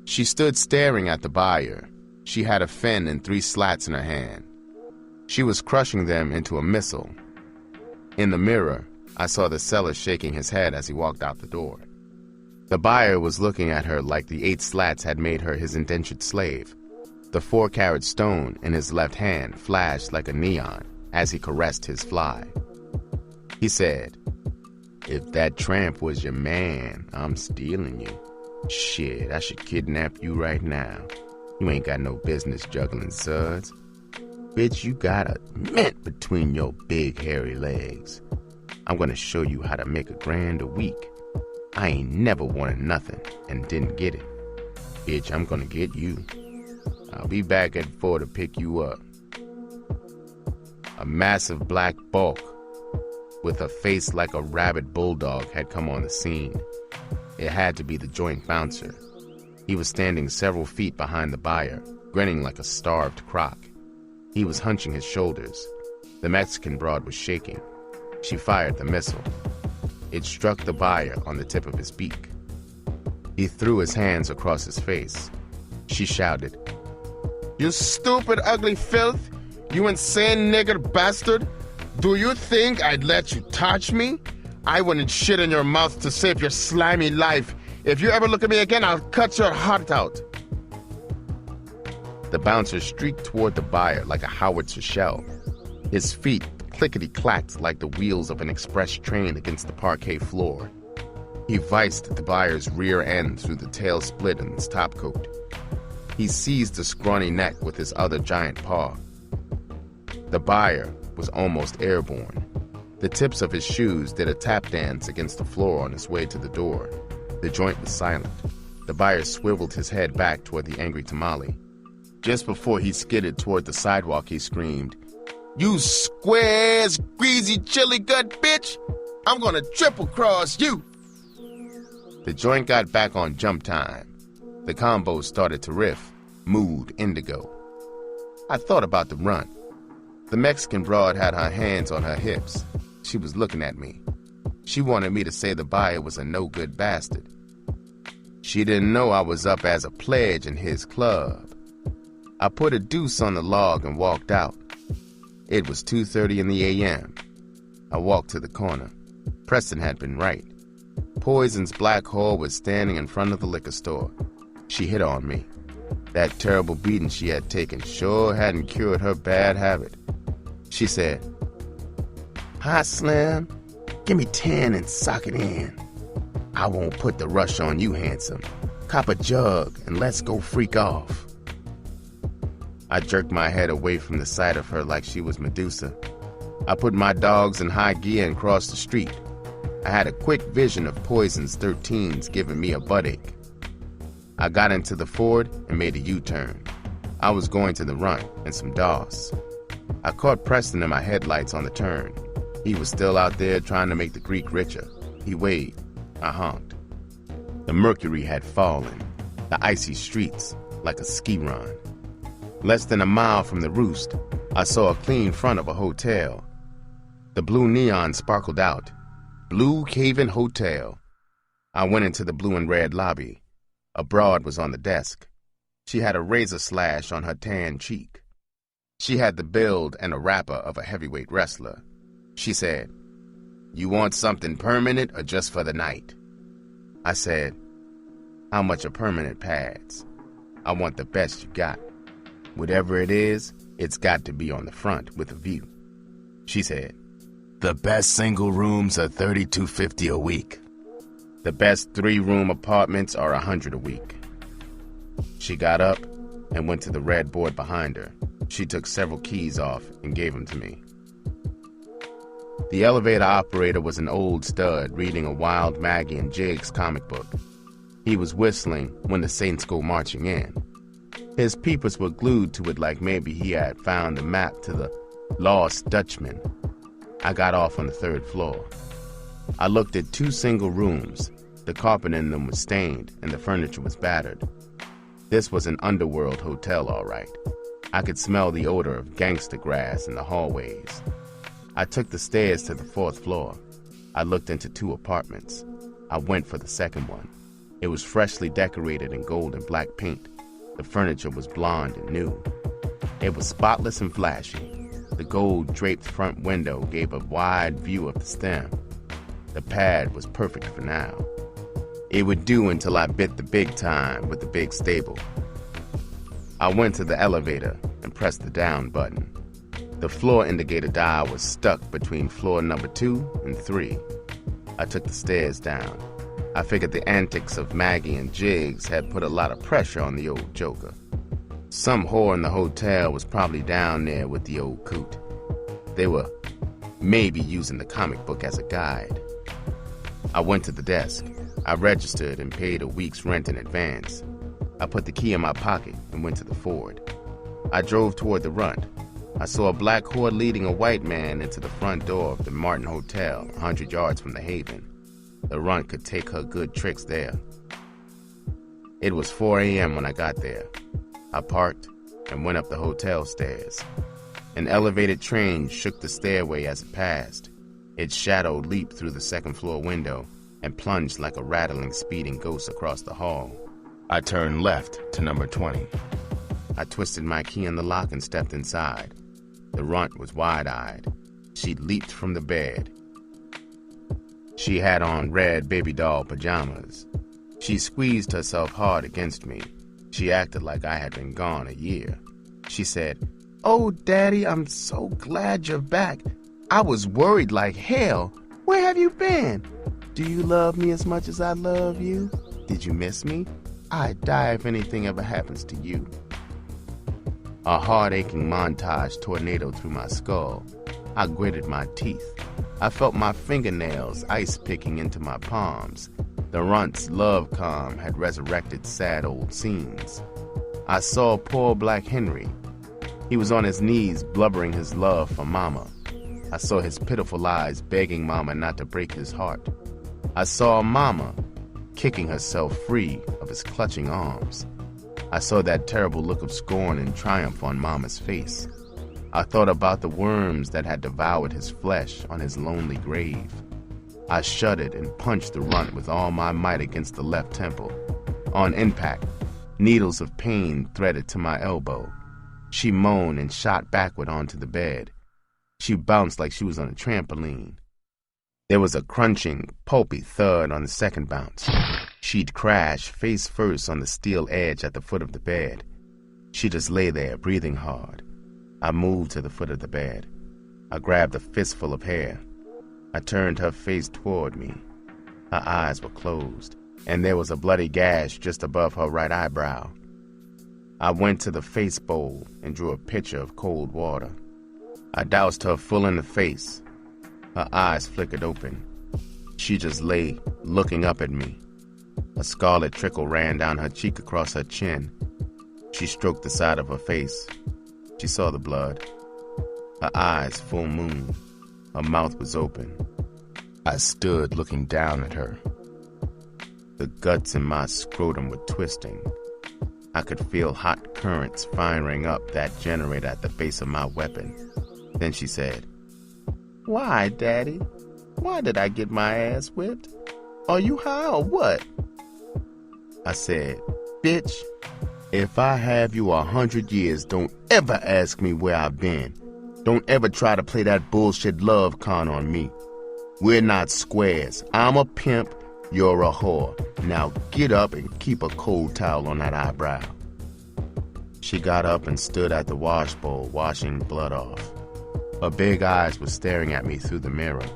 She stood staring at the buyer. She had a fin and 3 slats in her hand. She was crushing them into a missile. In the mirror, I saw the seller shaking his head as he walked out the door. The buyer was looking at her like the 8 slats had made her his indentured slave. The 4-carat stone in his left hand flashed like a neon as he caressed his fly. He said, "If that tramp was your man, I'm stealing you. Shit, I should kidnap you right now. You ain't got no business juggling suds. Bitch, you got a mint between your big hairy legs. I'm gonna show you how to make $1,000 a week. I ain't never wanted nothing and didn't get it. Bitch, I'm gonna get you. I'll be back at 4 to pick you up." A massive black bulk with a face like a rabid bulldog had come on the scene. It had to be the joint bouncer. He was standing several feet behind the buyer, grinning like a starved croc. He was hunching his shoulders. The Mexican broad was shaking. She fired the missile. It struck the buyer on the tip of his beak. He threw his hands across his face. She shouted, "You stupid, ugly filth! You insane nigger bastard! Do you think I'd let you touch me? I wouldn't shit in your mouth to save your slimy life. If you ever look at me again, I'll cut your heart out." The bouncer streaked toward the buyer like a howitzer shell. His feet clickety-clacked like the wheels of an express train against the parquet floor. He viced the buyer's rear end through the tail split in his topcoat. He seized the scrawny neck with his other giant paw. The buyer was almost airborne. The tips of his shoes did a tap dance against the floor on his way to the door. The joint was silent. The buyer swiveled his head back toward the angry tamale. Just before he skidded toward the sidewalk, he screamed, "You square-ass, greasy, chili gut bitch! I'm gonna triple cross you!" The joint got back on jump time. The combo started to riff, mood indigo. I thought about the run. The Mexican broad had her hands on her hips. She was looking at me. She wanted me to say the buyer was a no-good bastard. She didn't know I was up as a pledge in his club. I put a deuce on the log and walked out. It was 2:30 in the a.m. I walked to the corner. Preston had been right. Poison's black hole was standing in front of the liquor store. She hit on me. That terrible beating she had taken sure hadn't cured her bad habit. She said, "Hi, Slim. Give me 10 and sock it in. I won't put the rush on you, handsome. Cop a jug and let's go freak off." I jerked my head away from the sight of her like she was Medusa. I put my dogs in high gear and crossed the street. I had a quick vision of Poison's 13s giving me a buttache. I got into the Ford and made a U-turn. I was going to the run and some DOS. I caught Preston in my headlights on the turn. He was still out there trying to make the Greek richer. He waved. I honked. The mercury had fallen, the icy streets like a ski run. Less than a mile from the roost, I saw a clean front of a hotel. The blue neon sparkled out. Blue Haven Hotel. I went into the blue and red lobby. A broad was on the desk. She had a razor slash on her tan cheek. She had the build and a wrapper of a heavyweight wrestler. She said, "You want something permanent or just for the night?" I said, "How much are permanent pads? I want the best you got. Whatever it is, it's got to be on the front with a view." She said, "The best single rooms are $32.50 a week. The best 3-room apartments are $100 a week." She got up and went to the red board behind her. She took several keys off and gave them to me. The elevator operator was an old stud reading a Wild Maggie and Jigs comic book. He was whistling When the Saints Go Marching In. His peepers were glued to it like maybe he had found a map to the Lost Dutchman. I got off on the 3rd floor. I looked at 2 single rooms. The carpet in them was stained and the furniture was battered. This was an underworld hotel, all right. I could smell the odor of gangsta grass in the hallways. I took the stairs to the 4th floor. I looked into 2 apartments. I went for the second one. It was freshly decorated in gold and black paint. The furniture was blonde and new. It was spotless and flashy. The gold-draped front window gave a wide view of the stem. The pad was perfect for now. It would do until I bit the big time with the big stable. I went to the elevator and pressed the down button. The floor indicator dial was stuck between floor number 2 and 3. I took the stairs down. I figured the antics of Maggie and Jigs had put a lot of pressure on the old joker. Some whore in the hotel was probably down there with the old coot. They were maybe using the comic book as a guide. I went to the desk. I registered and paid a week's rent in advance. I put the key in my pocket and went to the Ford. I drove toward the run. I saw a black horde leading a white man into the front door of the Martin Hotel, 100 yards from the Haven. The runt could take her good tricks there. It was 4 a.m. when I got there. I parked and went up the hotel stairs. An elevated train shook the stairway as it passed. Its shadow leaped through the second-floor window and plunged like a rattling, speeding ghost across the hall. I turned left to number 20. I twisted my key in the lock and stepped inside. The runt was wide-eyed. She leaped from the bed. She had on red baby doll pajamas. She squeezed herself hard against me. She acted like I had been gone a year. She said, "Oh, Daddy, I'm so glad you're back. I was worried like hell. Where have you been? Do you love me as much as I love you? Did you miss me? I'd die if anything ever happens to you." A heart-aching montage tornadoed through my skull. I gritted my teeth. I felt my fingernails ice-picking into my palms. The runt's love calm had resurrected sad old scenes. I saw poor Black Henry. He was on his knees blubbering his love for Mama. I saw his pitiful eyes begging Mama not to break his heart. I saw Mama kicking herself free of his clutching arms. I saw that terrible look of scorn and triumph on Mama's face. I thought about the worms that had devoured his flesh on his lonely grave. I shuddered and punched the runt with all my might against the left temple. On impact, needles of pain threaded to my elbow. She moaned and shot backward onto the bed. She bounced like she was on a trampoline. There was a crunching, pulpy thud on the second bounce. She'd crash face first on the steel edge at the foot of the bed. She just lay there, breathing hard. I moved to the foot of the bed. I grabbed a fistful of hair. I turned her face toward me. Her eyes were closed, and there was a bloody gash just above her right eyebrow. I went to the face bowl and drew a pitcher of cold water. I doused her full in the face. Her eyes flickered open. She just lay, looking up at me. A scarlet trickle ran down her cheek across her chin. She stroked the side of her face. She saw the blood. Her eyes full moon. Her mouth was open. I stood looking down at her. The guts in my scrotum were twisting. I could feel hot currents firing up that generator at the base of my weapon. Then she said, "Why, Daddy? Why did I get my ass whipped? Are you high or what?" I said, "Bitch, if I have you 100 years, don't ever ask me where I've been. Don't ever try to play that bullshit love con on me. We're not squares. I'm a pimp, you're a whore. Now get up and keep a cold towel on that eyebrow." She got up and stood at the wash bowl, washing blood off. Her big eyes were staring at me through the mirror.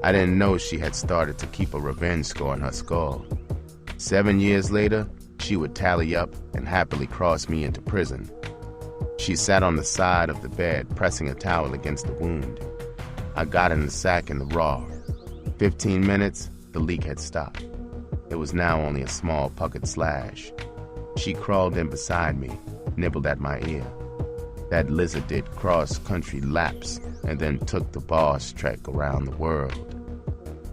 I didn't know she had started to keep a revenge score in her skull. 7 years later, she would tally up and happily cross me into prison. She sat on the side of the bed, pressing a towel against the wound. I got in the sack in the raw. 15 minutes, the leak had stopped. It was now only a small puckered slash. She crawled in beside me, nibbled at my ear. That lizard did cross-country laps and then took the boss trek around the world.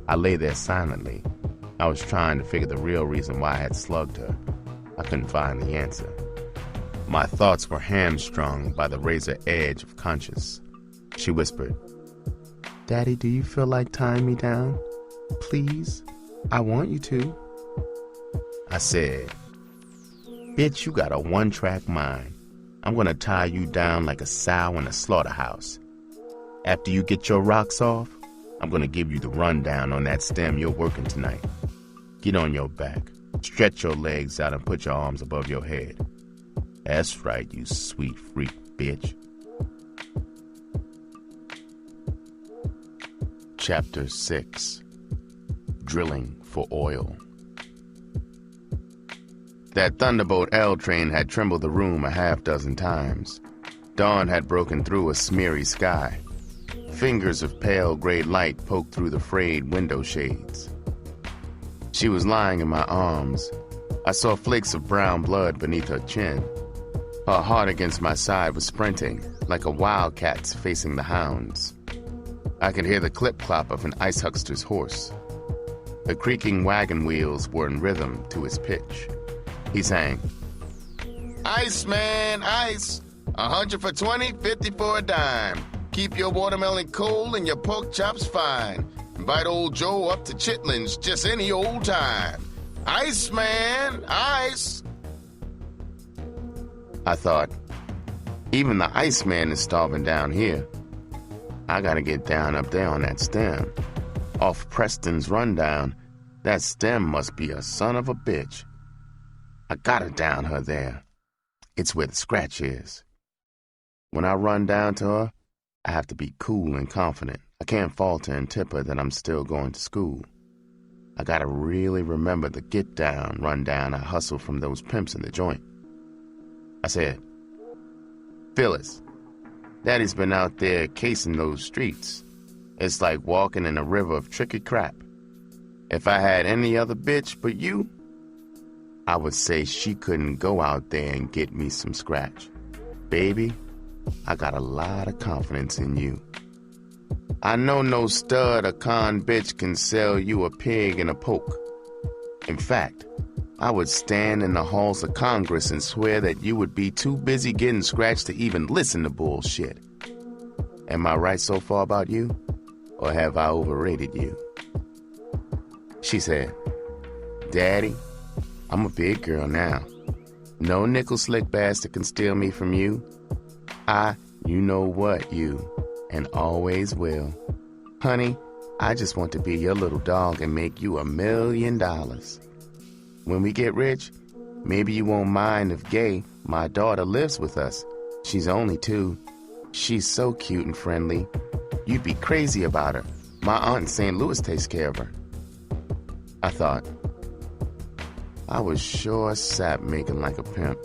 I lay there silently. I was trying to figure the real reason why I had slugged her. I couldn't find the answer. My thoughts were hamstrung by the razor edge of conscience. She whispered, "Daddy, do you feel like tying me down? Please? I want you to." I said, "Bitch, you got a one-track mind. I'm gonna tie you down like a sow in a slaughterhouse. After you get your rocks off, I'm gonna give you the rundown on that stem you're working tonight. Get on your back, stretch your legs out and put your arms above your head. That's right, you sweet freak bitch." Chapter 6. Drilling for Oil. That Thunderbolt L train had trembled the room a half-dozen times. Dawn had broken through a smeary sky. Fingers of pale gray light poked through the frayed window shades. She was lying in my arms. I saw flakes of brown blood beneath her chin. Her heart against my side was sprinting, like a wildcat's facing the hounds. I could hear the clip-clop of an ice huckster's horse. The creaking wagon wheels were in rhythm to his pitch. He sang, "Ice, man, ice. 100 for 20, 50 for a dime. Keep your watermelon cold and your pork chops fine. Invite old Joe up to Chitlins just any old time. Ice, man, ice." I thought, even the Iceman is starving down here. I gotta get down up there on that stem. Off Preston's rundown, that stem must be a son of a bitch. I gotta down her there. It's where the scratch is. When I run down to her, I have to be cool and confident. I can't falter and tip her that I'm still going to school. I gotta really remember the get down, run down I hustled from those pimps in the joint. I said, "Phyllis, Daddy's been out there casing those streets. It's like walking in a river of tricky crap. If I had any other bitch but you, I would say she couldn't go out there and get me some scratch. Baby, I got a lot of confidence in you. I know no stud or con bitch can sell you a pig and a poke. In fact, I would stand in the halls of Congress and swear that you would be too busy getting scratched to even listen to bullshit. Am I right so far about you? Or have I overrated you?" She said, "Daddy, I'm a big girl now. No nickel slick bastard can steal me from you. You know what, you, and always will. Honey, I just want to be your little dog and make you $1 million. When we get rich, maybe you won't mind if Gay, my daughter, lives with us. She's only 2. She's so cute and friendly. You'd be crazy about her. My aunt in St. Louis takes care of her." I thought, I was sure sap making like a pimp.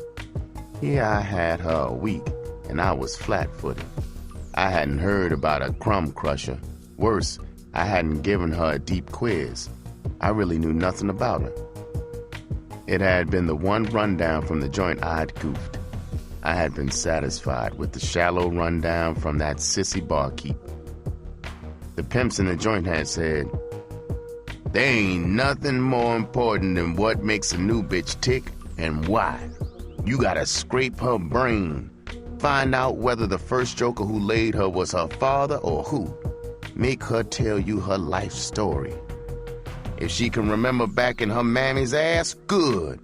Here I had her a week, and I was flat-footed. I hadn't heard about a crumb crusher. Worse, I hadn't given her a deep quiz. I really knew nothing about her. It had been the one rundown from the joint I'd goofed. I had been satisfied with the shallow rundown from that sissy barkeep. The pimps in the joint had said, "There ain't nothing more important than what makes a new bitch tick and why. You gotta scrape her brain. Find out whether the first joker who laid her was her father or who. Make her tell you her life story. If she can remember back in her mammy's ass, good.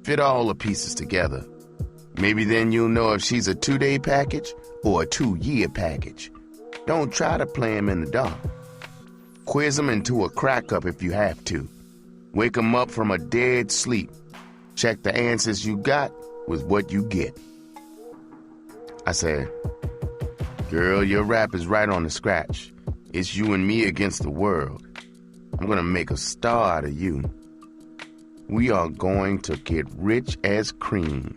Fit all the pieces together. Maybe then you'll know if she's a 2-day package or a 2-year package. Don't try to play him in the dark. Quiz him into a crack up if you have to. Wake him up from a dead sleep. Check the answers you got with what you get." I said, "Girl, your rap is right on the scratch. It's you and me against the world. I'm gonna make a star out of you. We are going to get rich as cream.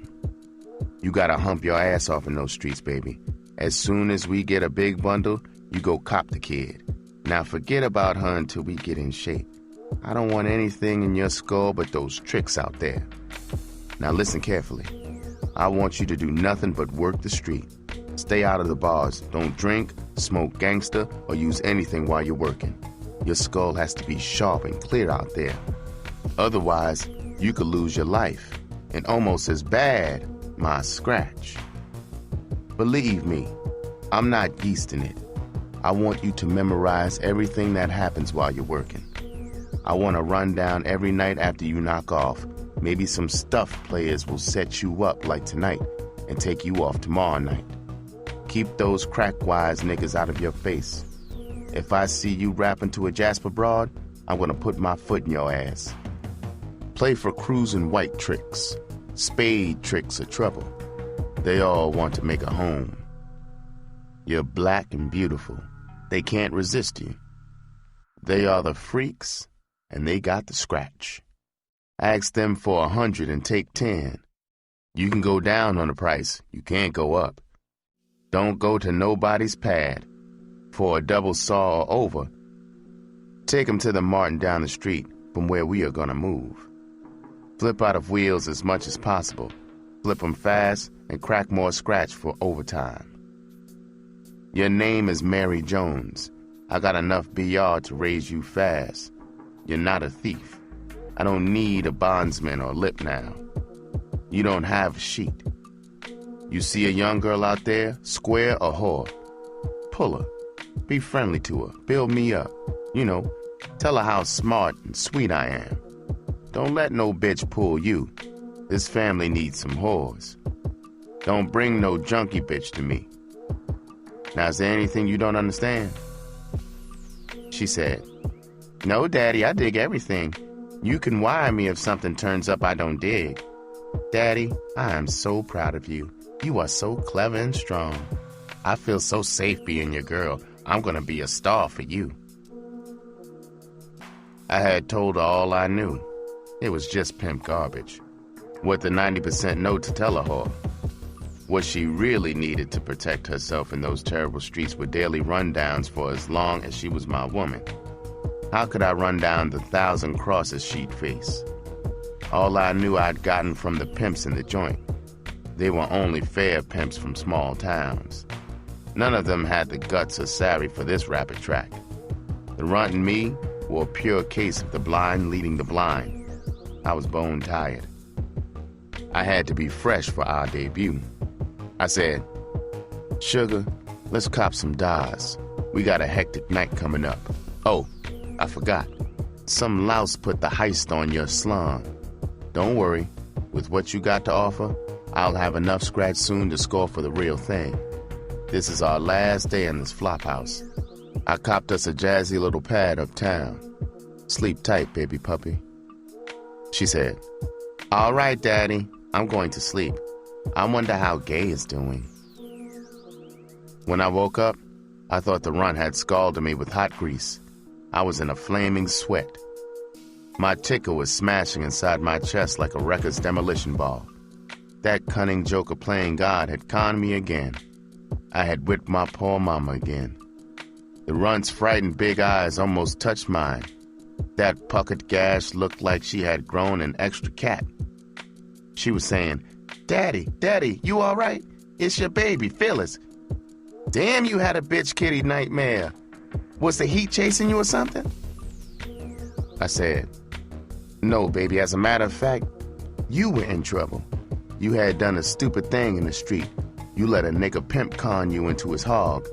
You gotta hump your ass off in those streets, baby. As soon as we get a big bundle, you go cop the kid. Now forget about her until we get in shape. I don't want anything in your skull but those tricks out there. Now listen carefully. I want you to do nothing but work the street. Stay out of the bars. Don't drink, smoke Gangsta, or use anything while you're working. Your skull has to be sharp and clear out there. Otherwise, you could lose your life, and almost as bad, my scratch. Believe me, I'm not yeasting it. I want you to memorize everything that happens while you're working. I want to run down every night after you knock off. Maybe some stuffed players will set you up like tonight and take you off tomorrow night. Keep those crack-wise niggas out of your face. If I see you rapping to a Jasper broad, I'm gonna put my foot in your ass. Play for cruising white tricks. Spade tricks are trouble. They all want to make a home. You're black and beautiful. They can't resist you. They are the freaks, and they got the scratch. Ask them for 100 and take 10. You can go down on the price. You can't go up. Don't go to nobody's pad. For a double saw or over, take 'em to the Martin down the street from where we are gonna move. Flip out of wheels as much as possible. flip 'em fast, and crack more scratch for overtime. Your name is Mary Jones. I got enough BR to raise you fast. You're not a thief. I don't need a bondsman or lip now. You don't have a sheet. You see a young girl out there, square or whore, pull her. Be friendly to her. Build me up. You know, tell her how smart and sweet I am. Don't let no bitch pull you. This family needs some whores. Don't bring no junkie bitch to me. Now, is there anything you don't understand? She said, No, Daddy, I dig everything. You can wire me if something turns up I don't dig. Daddy, I am so proud of you. You are so clever and strong. I feel so safe being your girl. I'm gonna be a star for you. I had told her all I knew. It was just pimp garbage. What the 90% note to tell her whore. What she really needed to protect herself in those terrible streets were daily rundowns for as long as she was my woman. How could I run down the 1,000 crosses she'd face? All I knew I'd gotten from the pimps in the joint. They were only fair pimps from small towns. None of them had the guts or savvy for this rapid track. The runt and me were a pure case of the blind leading the blind. I was bone tired. I had to be fresh for our debut. I said, Sugar, let's cop some Dars. We got a hectic night coming up. Oh, I forgot. Some louse put the heist on your slum. Don't worry. With what you got to offer, I'll have enough scratch soon to score for the real thing. This is our last day in this flop house. I copped us a jazzy little pad uptown. Sleep tight, baby puppy. She said, All right, Daddy, I'm going to sleep. I wonder how Gay is doing. When I woke up, I thought the runt had scalded me with hot grease. I was in a flaming sweat. My ticker was smashing inside my chest like a record's demolition ball. That cunning joker playing God had conned me again. I had whipped my poor mama again. The runt's frightened big eyes almost touched mine. That puckered gash looked like she had grown an extra cat. She was saying, Daddy, Daddy, you all right? It's your baby, Phyllis. Damn, you had a bitch kitty nightmare. Was the heat chasing you or something? I said, No, baby, as a matter of fact, you were in trouble. You had done a stupid thing in the street. You let a nigga pimp con you into his hog.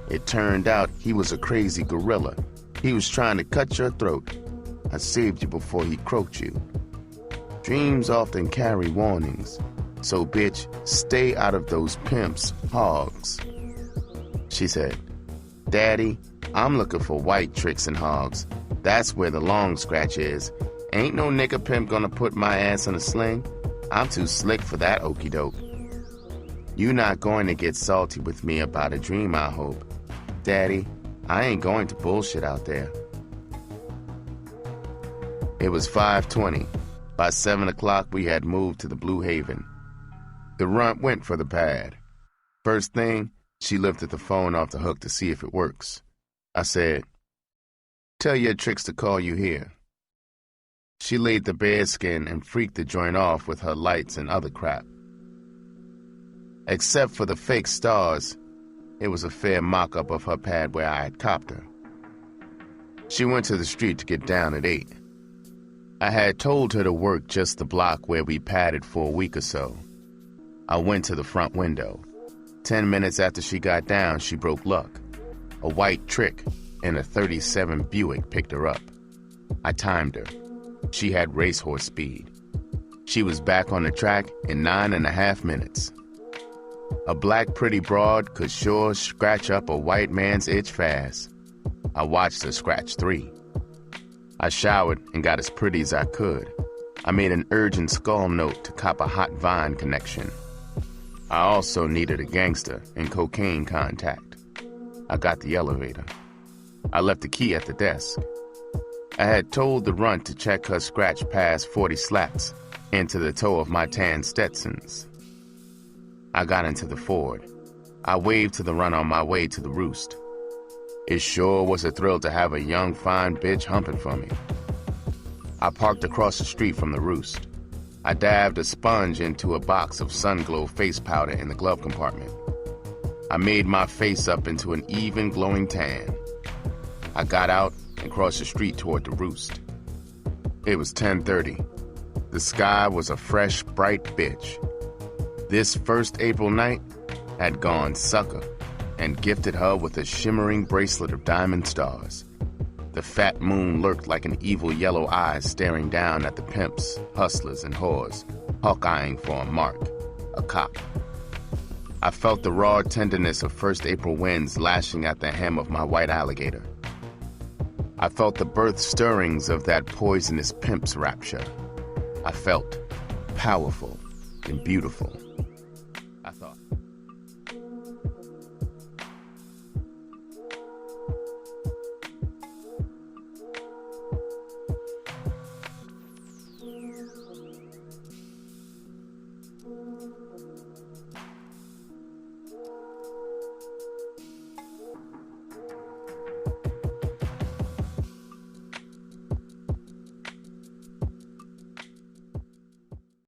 It turned out he was a crazy gorilla. He was trying to cut your throat. I saved you before he croaked you. Dreams often carry warnings. So, bitch, stay out of those pimps' hogs. She said, Daddy, I'm looking for white tricks and hogs. That's where the long scratch is. Ain't no nigga pimp gonna put my ass in a sling. I'm too slick for that okey doke. You not going to get salty with me about a dream, I hope. Daddy, I ain't going to bullshit out there. It was 5:20. By 7 o'clock, we had moved to the Blue Haven. The runt went for the pad. First thing, she lifted the phone off the hook to see if it works. I said, Tell your tricks to call you here. She laid the bearskin and freaked the joint off with her lights and other crap. Except for the fake stars, it was a fair mock-up of her pad where I had copped her. She went to the street to get down at 8. I had told her to work just the block where we padded for a week or so. I went to the front window. 10 minutes after she got down, she broke luck. A white trick in a 37 Buick picked her up. I timed her. She had racehorse speed. She was back on the track in 9.5 minutes. A black pretty broad could sure scratch up a white man's itch fast. I watched her scratch 3. I showered and got as pretty as I could. I made an urgent skull note to cop a hot vine connection. I also needed a gangster and cocaine contact. I got the elevator. I left the key at the desk. I had told the runt to check her scratch past 40 slats into the toe of my tan Stetsons. I got into the Ford. I waved to the runt on my way to the roost. It sure was a thrill to have a young, fine bitch humping for me. I parked across the street from the roost. I dabbed a sponge into a box of Sunglow face powder in the glove compartment. I made my face up into an even glowing tan. I got out and crossed the street toward the roost. It was 10:30. The sky was a fresh, bright bitch. This first April night had gone sucker and gifted her with a shimmering bracelet of diamond stars. The fat moon lurked like an evil yellow eye staring down at the pimps, hustlers, and whores, hawk-eyeing for a mark, a cop. I felt the raw tenderness of first April winds lashing at the hem of my white alligator. I felt the birth stirrings of that poisonous pimp's rapture. I felt powerful and beautiful, I thought.